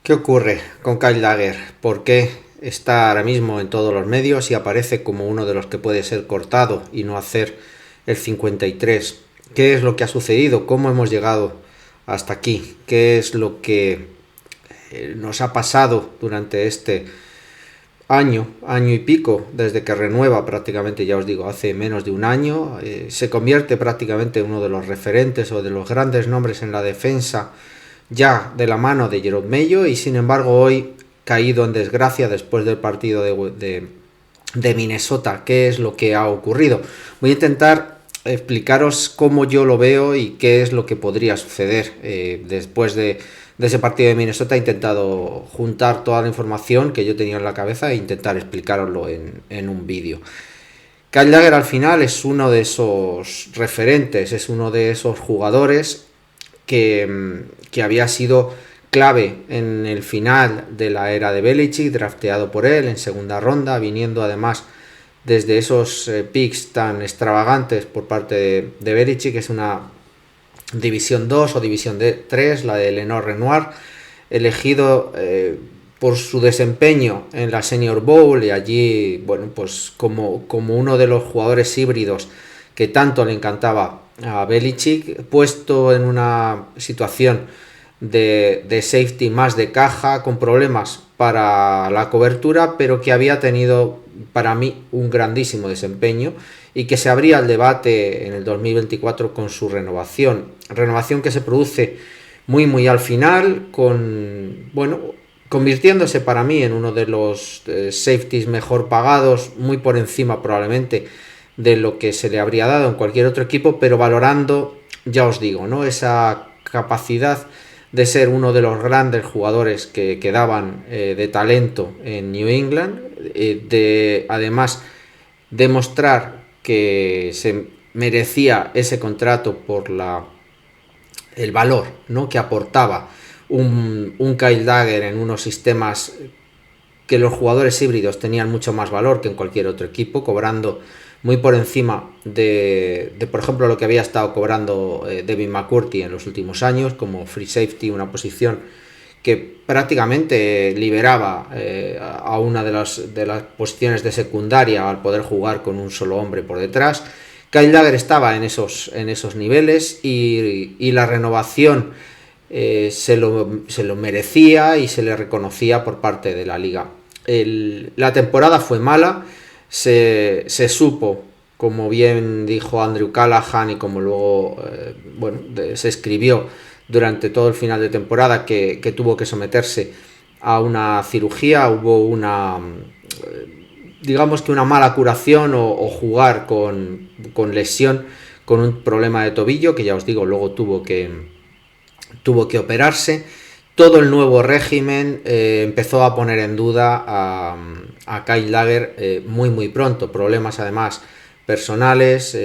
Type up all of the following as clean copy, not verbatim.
¿Qué ocurre con Kyle Dagger? ¿Por qué está ahora mismo en todos los medios y aparece como uno de los que puede ser cortado y no hacer el 53? ¿Qué es lo que ha sucedido? ¿Cómo hemos llegado hasta aquí? ¿Qué es lo que nos ha pasado durante este año y pico, desde que renueva prácticamente, ya os digo, hace menos de un año? Se convierte prácticamente en uno de los referentes o de los grandes nombres en la defensa, ya de la mano de Jerome Mayo, y sin embargo hoy caído en desgracia después del partido de Minnesota. ¿Qué es lo que ha ocurrido? Voy a intentar explicaros cómo yo lo veo y qué es lo que podría suceder después de ese partido de Minnesota. He intentado juntar toda la información que yo tenía en la cabeza e intentar explicaroslo en un vídeo. Kyle Dagger al final es uno de esos referentes, es uno de esos jugadores que había sido clave en el final de la era de Belichick, drafteado por él en segunda ronda, viniendo además desde esos picks tan extravagantes por parte de Belichick, que es una División 2 o División 3, la de Lenore Renoir, elegido por su desempeño en la Senior Bowl, y allí, bueno, pues como uno de los jugadores híbridos que tanto le encantaba a Belichick, puesto en una situación de safety más de caja, con problemas para la cobertura, pero que había tenido para mí un grandísimo desempeño y que se abría el debate en el 2024 con su renovación que se produce muy al final, convirtiéndose para mí en uno de los safeties mejor pagados, muy por encima probablemente de lo que se le habría dado en cualquier otro equipo, pero valorando, ya os digo, ¿no?, esa capacidad de ser uno de los grandes jugadores que quedaban de talento en New England, de además demostrar que se merecía ese contrato por el valor, ¿no?, que aportaba un Kyle Dagger en unos sistemas que los jugadores híbridos tenían mucho más valor que en cualquier otro equipo, cobrando muy por encima de por ejemplo, lo que había estado cobrando Devin McCourty en los últimos años como free safety, una posición que prácticamente liberaba a una de las posiciones de secundaria al poder jugar con un solo hombre por detrás. Kyle Dagger estaba en esos niveles y la renovación se lo merecía y se le reconocía por parte de la liga. La temporada fue mala, se supo, como bien dijo Andrew Callahan y como luego se escribió durante todo el final de temporada, que tuvo que someterse a una cirugía. Hubo una mala curación o jugar con lesión, con un problema de tobillo, que ya os digo, luego tuvo que operarse. Todo el nuevo régimen empezó a poner en duda a Kyle Dagger muy pronto. Problemas además personales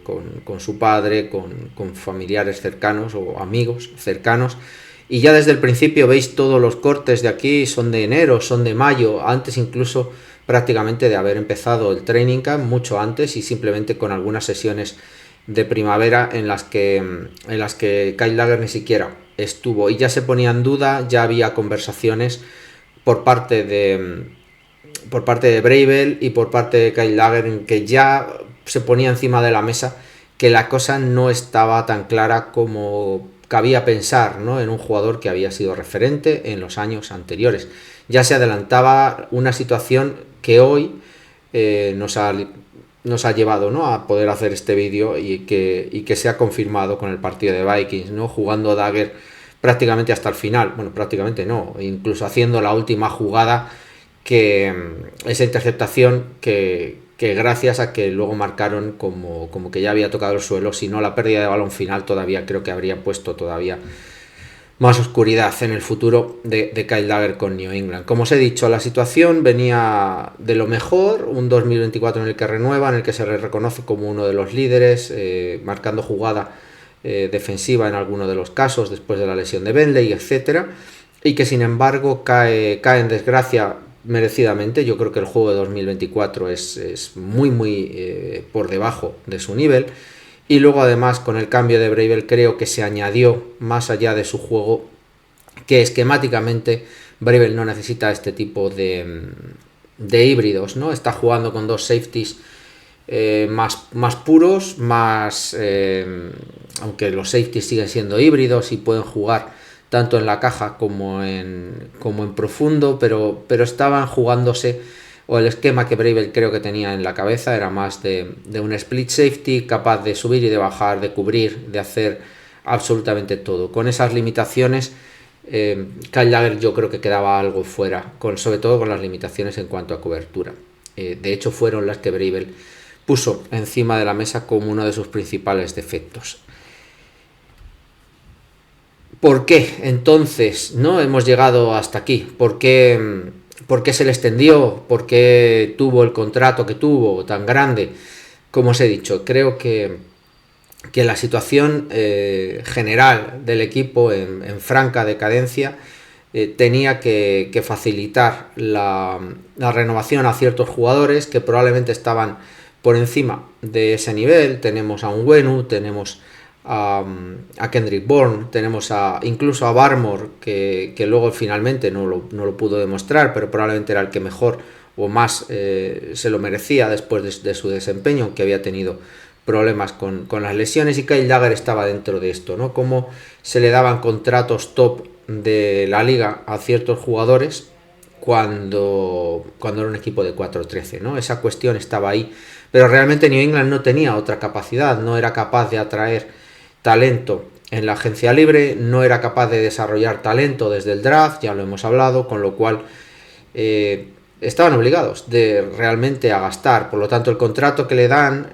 con su padre, con familiares cercanos o amigos cercanos. Y ya desde el principio veis todos los cortes de aquí, son de enero, son de mayo, antes incluso prácticamente de haber empezado el training camp, mucho antes, y simplemente con algunas sesiones de primavera en las que Kyle Dagger ni siquiera estuvo, y ya se ponía en duda, ya había conversaciones por parte de Bravel y por parte de Kyle Dagger, en que ya se ponía encima de la mesa que la cosa no estaba tan clara como cabía pensar, ¿no?, en un jugador que había sido referente en los años anteriores. Ya se adelantaba una situación que hoy nos ha llevado, ¿no?, a poder hacer este vídeo y que se ha confirmado con el partido de Vikings, ¿no?, jugando Dagger prácticamente hasta el final. Bueno, prácticamente no, incluso haciendo la última jugada, que esa interceptación que gracias a que luego marcaron como que ya había tocado el suelo, si no la pérdida de balón final todavía creo que habría puesto todavía más oscuridad en el futuro de Kyle Dagger con New England. Como os he dicho, la situación venía de lo mejor, un 2024 en el que renueva, en el que se le reconoce como uno de los líderes, marcando jugada defensiva en alguno de los casos después de la lesión de Bentley, etcétera, y que sin embargo cae en desgracia merecidamente. Yo creo que el juego de 2024 es muy por debajo de su nivel. Y luego además con el cambio de Bravel creo que se añadió, más allá de su juego, que esquemáticamente Bravel no necesita este tipo de híbridos, ¿no? Está jugando con dos safeties más puros, aunque los safeties siguen siendo híbridos y pueden jugar tanto en la caja como en profundo, pero estaban jugándose, o el esquema que Bravel creo que tenía en la cabeza era más de un split safety capaz de subir y de bajar, de cubrir, de hacer absolutamente todo. Con esas limitaciones, Kyle Dagger yo creo que quedaba algo fuera, sobre todo con las limitaciones en cuanto a cobertura. De hecho, fueron las que Bravel puso encima de la mesa como uno de sus principales defectos. ¿Por qué entonces no hemos llegado hasta aquí? ¿Por qué se le extendió? ¿Por qué tuvo el contrato que tuvo tan grande? Como os he dicho, creo que la situación general del equipo en franca decadencia tenía que facilitar la renovación a ciertos jugadores que probablemente estaban por encima de ese nivel. Tenemos a Onwenu, tenemos a Kendrick Bourne, tenemos incluso a Barmore, que luego finalmente no lo pudo demostrar, pero probablemente era el que mejor o más se lo merecía después de su desempeño, que había tenido problemas con las lesiones, y Kyle Dagger estaba dentro de esto, ¿no? Cómo se le daban contratos top de la liga a ciertos jugadores cuando era un equipo de 4-13, ¿no? Esa cuestión estaba ahí, pero realmente New England no tenía otra capacidad, no era capaz de atraer talento en la agencia libre, no era capaz de desarrollar talento desde el draft, ya lo hemos hablado, con lo cual estaban obligados realmente a gastar. Por lo tanto, el contrato que le dan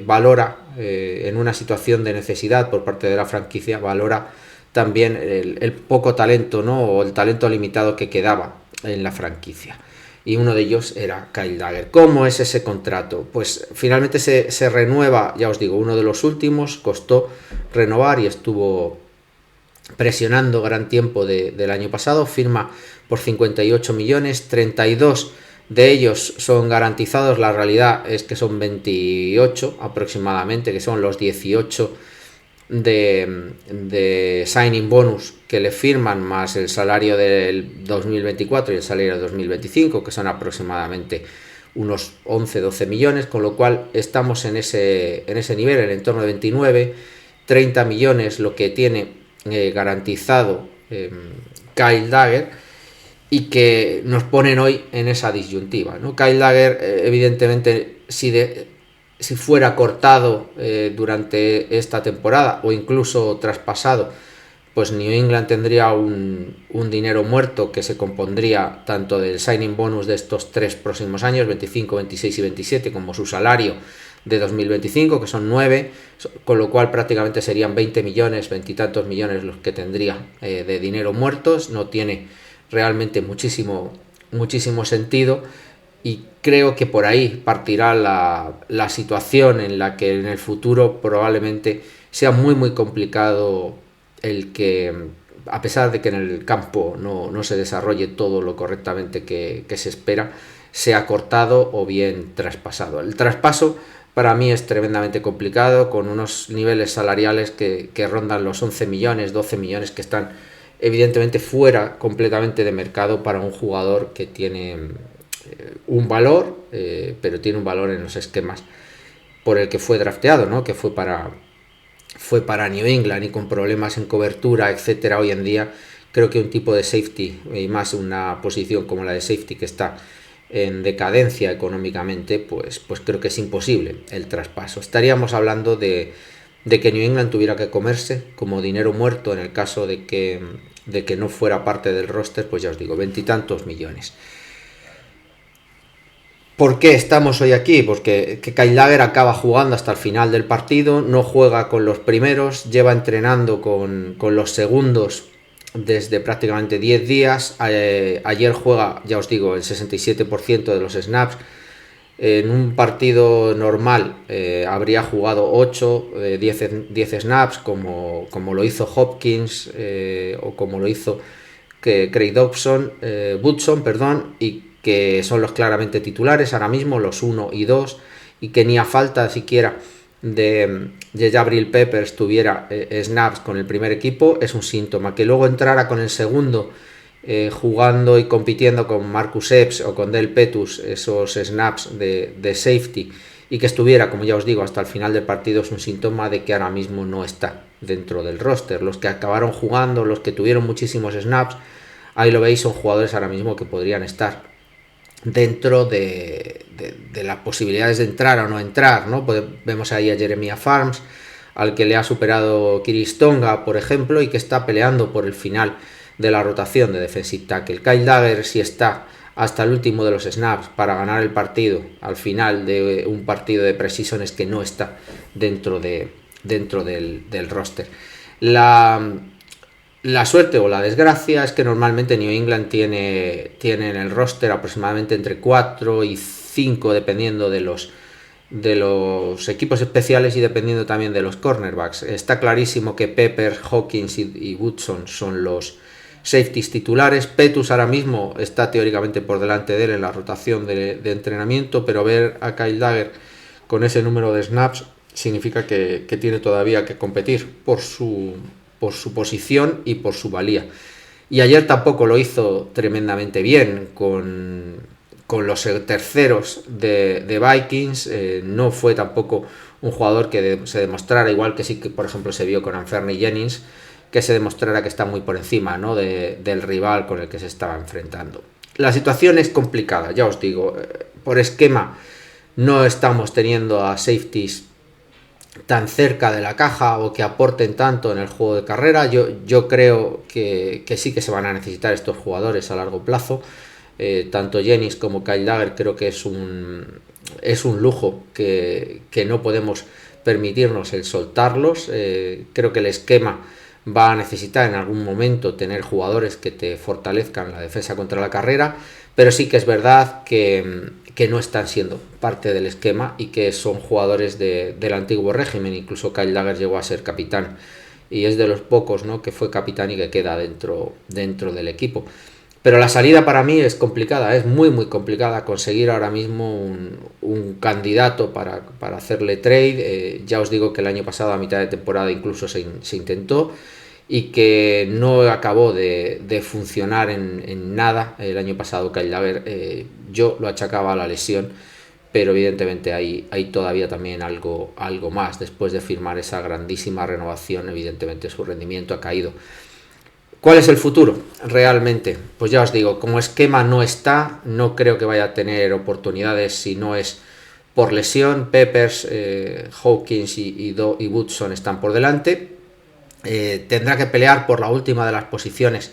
valora, en una situación de necesidad por parte de la franquicia, valora también el poco talento, ¿no? O el talento limitado que quedaba en la franquicia. Y uno de ellos era Kyle Dagger. ¿Cómo es ese contrato? Pues finalmente se renueva, ya os digo, uno de los últimos, costó renovar y estuvo presionando gran tiempo del año pasado. Firma por 58 millones, 32 de ellos son garantizados, la realidad es que son 28 aproximadamente, que son los 18 de signing bonus que le firman, más el salario del 2024 y el salario del 2025, que son aproximadamente unos 11-12 millones, con lo cual estamos en ese nivel, en el entorno de 29, 30 millones lo que tiene garantizado Kyle Dagger, y que nos ponen hoy en esa disyuntiva, ¿no? Kyle Dagger, evidentemente, si fuera cortado durante esta temporada o incluso traspasado, pues New England tendría un dinero muerto que se compondría tanto del signing bonus de estos 3 próximos años, 25, 26 y 27, como su salario de 2025, que son 9, con lo cual prácticamente serían 20 millones, 20 y tantos millones los que tendría de dinero muertos. No tiene realmente muchísimo sentido, y creo que por ahí partirá la situación en la que en el futuro probablemente sea muy complicado el que, a pesar de que en el campo no se desarrolle todo lo correctamente que se espera, sea cortado o bien traspasado. El traspaso para mí es tremendamente complicado, con unos niveles salariales que rondan los 11 millones, 12 millones, que están evidentemente fuera completamente de mercado para un jugador que tiene un valor, pero tiene un valor en los esquemas por el que fue drafteado, ¿no? Que fue para New England, y con problemas en cobertura, etcétera. Hoy en día creo que un tipo de safety, y más una posición como la de safety que está en decadencia económicamente, pues creo que es imposible el traspaso. Estaríamos hablando de que New England tuviera que comerse como dinero muerto, en el caso de que no fuera parte del roster, pues ya os digo, 20 y tantos millones. ¿Por qué estamos hoy aquí? Porque Kyle Dagger acaba jugando hasta el final del partido, no juega con los primeros, lleva entrenando con los segundos desde prácticamente 10 días. Ayer juega, ya os digo, el 67% de los snaps. En un partido normal habría jugado 8, 10 snaps, como lo hizo Hopkins o como lo hizo Craig Woodson, y que son los claramente titulares ahora mismo, los 1 y 2, y que ni a falta siquiera de Jabril Peppers tuviera snaps con el primer equipo. Es un síntoma. Que luego entrara con el segundo jugando y compitiendo con Marcus Epps o con Del Petus esos snaps de safety, y que estuviera, como ya os digo, hasta el final del partido, es un síntoma de que ahora mismo no está dentro del roster. Los que acabaron jugando, los que tuvieron muchísimos snaps, ahí lo veis, son jugadores ahora mismo que podrían estar dentro de las posibilidades de entrar o no entrar, ¿no? Vemos ahí a Jeremiah Farms, al que le ha superado Kiris Tonga, por ejemplo, y que está peleando por el final de la rotación de defensive tackle. Kyle Dagger sí está hasta el último de los snaps para ganar el partido al final de un partido de precision, es que no está dentro del roster. La suerte o la desgracia es que normalmente New England tiene en el roster aproximadamente entre 4 y 5, dependiendo de los equipos especiales y dependiendo también de los cornerbacks. Está clarísimo que Pepper, Hawkins y Woodson son los safeties titulares. Petus ahora mismo está teóricamente por delante de él en la rotación de entrenamiento, pero ver a Kyle Dagger con ese número de snaps significa que tiene todavía que competir por su posición y por su valía. Y ayer tampoco lo hizo tremendamente bien con los terceros de Vikings. No fue tampoco un jugador que se demostrara, igual que sí que por ejemplo se vio con Anfernee Jennings, que se demostrara que está muy por encima, ¿no?, del rival con el que se estaba enfrentando. La situación es complicada, ya os digo. Por esquema no estamos teniendo a safeties tan cerca de la caja o que aporten tanto en el juego de carrera. Yo creo que sí que se van a necesitar estos jugadores a largo plazo. Tanto Jennings como Kyle Dagger creo que es un lujo que no podemos permitirnos el soltarlos. Creo que el esquema va a necesitar en algún momento tener jugadores que te fortalezcan la defensa contra la carrera, pero sí que es verdad que no están siendo parte del esquema y que son jugadores del antiguo régimen. Incluso Kyle Dagger llegó a ser capitán y es de los pocos, ¿no?, que fue capitán y que queda dentro del equipo. Pero la salida para mí es complicada, es muy muy complicada conseguir ahora mismo un candidato para hacerle trade. Ya os digo que el año pasado a mitad de temporada incluso se intentó y que no acabó de funcionar en nada. El año pasado Kyle Dagger, yo lo achacaba a la lesión, pero evidentemente hay todavía también algo más. Después de firmar esa grandísima renovación, evidentemente su rendimiento ha caído. ¿Cuál es el futuro realmente? Pues ya os digo, como esquema no está, no creo que vaya a tener oportunidades si no es por lesión. Peppers, Hawkins y Woodson están por delante. Tendrá que pelear por la última de las posiciones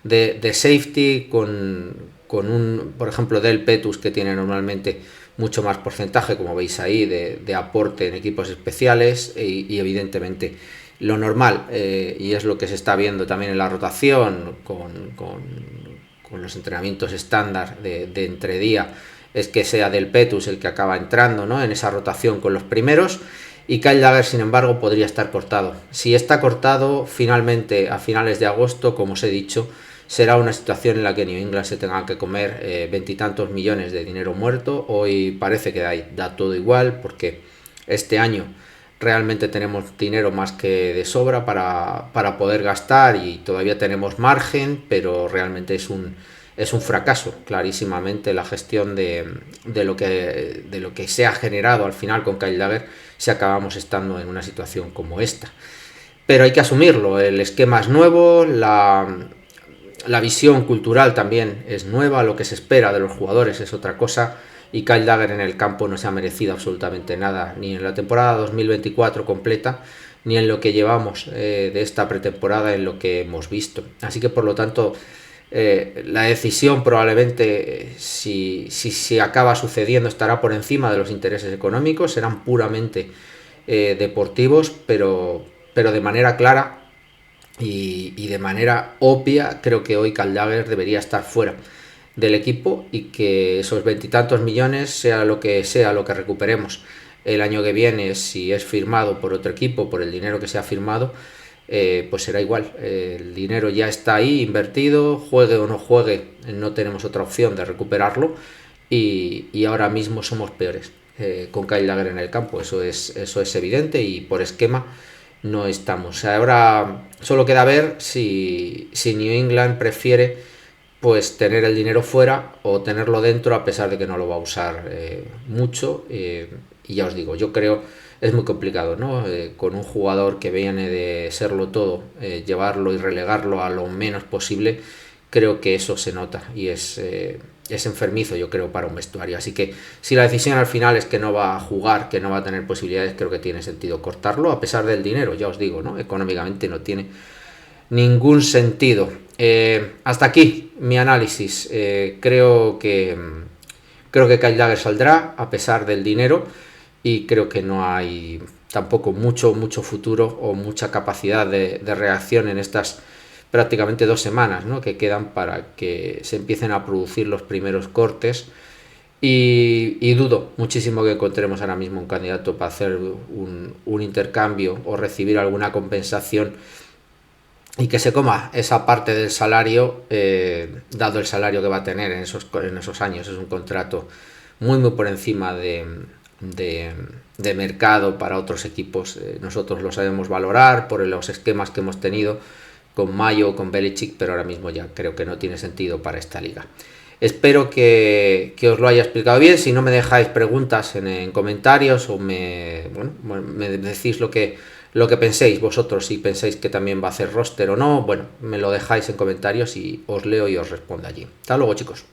de safety con por ejemplo, Del Petus, que tiene normalmente mucho más porcentaje, como veis ahí, de aporte en equipos especiales y evidentemente lo normal, y es lo que se está viendo también en la rotación con los entrenamientos estándar de entredía, es que sea Del Petus el que acaba entrando, ¿no?, en esa rotación con los primeros, y Kyle Dagger, sin embargo, podría estar cortado. Si está cortado, finalmente a finales de agosto, como os he dicho, será una situación en la que New England se tenga que comer 20 y tantos millones de dinero muerto. Hoy parece que da todo igual, porque este año realmente tenemos dinero más que de sobra para poder gastar y todavía tenemos margen, pero realmente es un fracaso clarísimamente la gestión de lo que se ha generado al final con Kyle Dagger, si acabamos estando en una situación como esta. Pero hay que asumirlo, el esquema es nuevo, la visión cultural también es nueva, lo que se espera de los jugadores es otra cosa, y Kyle Dagger en el campo no se ha merecido absolutamente nada, ni en la temporada 2024 completa, ni en lo que llevamos de esta pretemporada, en lo que hemos visto. Así que por lo tanto, la decisión probablemente, si acaba sucediendo, estará por encima de los intereses económicos, serán puramente deportivos, pero de manera clara y de manera obvia, creo que hoy Kyle Dagger debería estar fuera del equipo y que esos veintitantos millones, sea lo que recuperemos el año que viene, si es firmado por otro equipo, por el dinero que se ha firmado, pues será igual. El dinero ya está ahí invertido, juegue o no juegue, no tenemos otra opción de recuperarlo, y ahora mismo somos peores con Kyle Dagger en el campo. Eso es evidente, y por esquema no estamos. Ahora solo queda ver si New England prefiere pues tener el dinero fuera o tenerlo dentro a pesar de que no lo va a usar mucho. Y ya os digo, yo creo es muy complicado, ¿no? Con un jugador que viene de serlo todo, llevarlo y relegarlo a lo menos posible, creo que eso se nota y es enfermizo, yo creo, para un vestuario. Así que si la decisión al final es que no va a jugar, que no va a tener posibilidades, creo que tiene sentido cortarlo, a pesar del dinero, ya os digo, ¿no? Económicamente no tiene ningún sentido. Hasta aquí mi análisis. Creo que Kyle Dagger saldrá a pesar del dinero y creo que no hay tampoco mucho futuro o mucha capacidad de reacción en estas prácticamente 2 semanas, ¿no?, que quedan para que se empiecen a producir los primeros cortes. Y dudo muchísimo que encontremos ahora mismo un candidato para hacer un intercambio o recibir alguna compensación y que se coma esa parte del salario, dado el salario que va a tener en esos años. Es un contrato muy por encima de mercado para otros equipos. Nosotros lo sabemos valorar por los esquemas que hemos tenido con Mayo, con Belichick, pero ahora mismo ya creo que no tiene sentido para esta liga. Espero que os lo haya explicado bien. Si no, me dejáis preguntas en comentarios o me decís lo que penséis vosotros, si pensáis que también va a hacer roster o no. Bueno, me lo dejáis en comentarios y os leo y os respondo allí. Hasta luego, chicos.